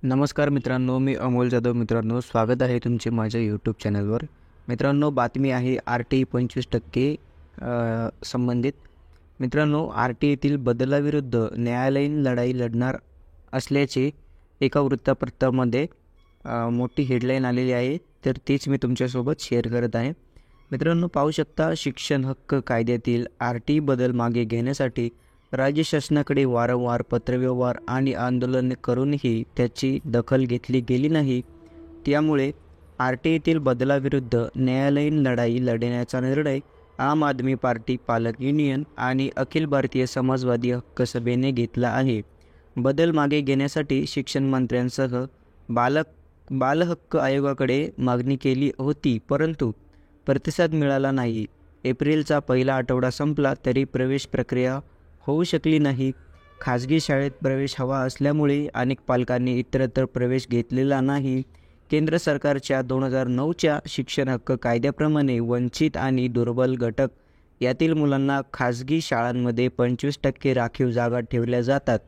नमस्कार मित्रांनो, मी अमोल जाधव. मित्रांनो, स्वागत आहे तुमचे माझ्या यूट्यूब चॅनलवर. मित्रांनो, बातमी आहे RTE 25% संबंधित. मित्रांनो, RTEतील बदलाविरुद्ध न्यायालयीन लढाई लढणार असल्याचे एका वृत्तपत्रामध्ये मोठी हेडलाईन आलेली आहे, तर तीच मी तुमच्यासोबत शेअर करत आहे. मित्रांनो, पाहू शकता, शिक्षण हक्क कायद्यातील RTE बदल मागे घेण्यासाठी राज्य शासनाकडे वारंवार पत्रव्यवहार आणि आंदोलन करूनही त्याची दखल घेतली गेली नाही. त्यामुळे RTEतील बदलाविरुद्ध न्यायालयीन लढाई लढण्याचा निर्णय आम आदमी पार्टी, पालक युनियन आणि अखिल भारतीय समाजवादी हक्क सभेने घेतला आहे. बदल मागे घेण्यासाठी शिक्षण मंत्र्यांसह बालहक्क आयोगाकडे मागणी केली होती, परंतु प्रतिसाद मिळाला नाही. एप्रिलचा पहिला आठवडा संपला तरी प्रवेश प्रक्रिया होऊ शकली नाही. खाजगी शाळेत प्रवेश हवा असल्यामुळे अनेक पालकांनी इतरत्र प्रवेश घेतलेला नाही. केंद्र सरकारच्या 2009च्या शिक्षण हक्क कायद्याप्रमाणे वंचित आणि दुर्बल घटक यातील मुलांना खाजगी शाळांमध्ये 25% राखीव जागा ठेवल्या जातात.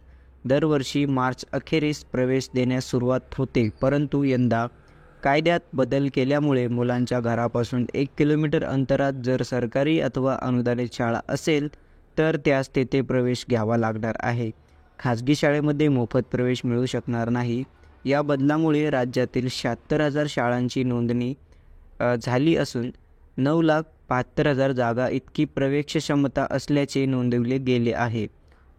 दरवर्षी मार्च अखेरीस प्रवेश देण्यास सुरुवात होते, परंतु यंदा कायद्यात बदल केल्यामुळे मुलांच्या घरापासून 1 किलोमीटर अंतरात जर सरकारी अथवा अनुदानित शाळा असेल तर त्यास तेथे प्रवेश घ्यावा लागणार आहे. खाजगी शाळेमध्ये मोफत प्रवेश मिळू शकणार नाही. या बदलामुळे राज्यातील 76,000 शाळांची नोंदणी झाली असून 9,72,000 जागा इतकी प्रवेश क्षमता असल्याचे नोंदवले गेले आहे.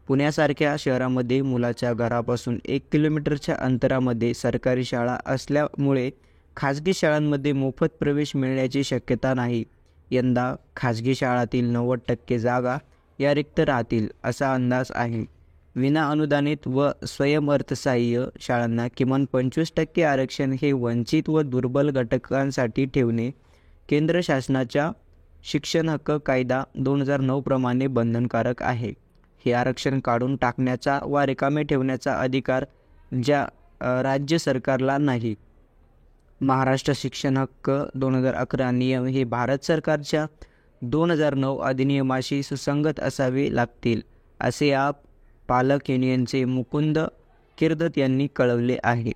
पुण्यासारख्या शहरामध्ये मुलाच्या घरापासून 1 किलोमीटरच्या अंतरामध्ये सरकारी शाळा असल्यामुळे खाजगी शाळांमध्ये मोफत प्रवेश मिळण्याची शक्यता नाही. यंदा खाजगी शाळातील 90% जागा या रिक्त राहतील असा अंदाज आहे. विना अनुदानित व स्वयंअर्थसहाय्य शाळांना किमान 25% आरक्षण हे वंचित व दुर्बल घटकांसाठी ठेवणे केंद्र शासनाच्या शिक्षण हक्क कायदा 2009 प्रमाणे बंधनकारक आहे. हे आरक्षण काढून टाकण्याचा वा रिकामे ठेवण्याचा अधिकार राज्य सरकारला नाही. महाराष्ट्र शिक्षण हक्क 2011 नियम हे भारत सरकारच्या 2009 अधिनियमाशी सुसंगत असावे लागतील, असे पालक युनियनचे मुकुंद किर्दत यांनी कळवले आहे.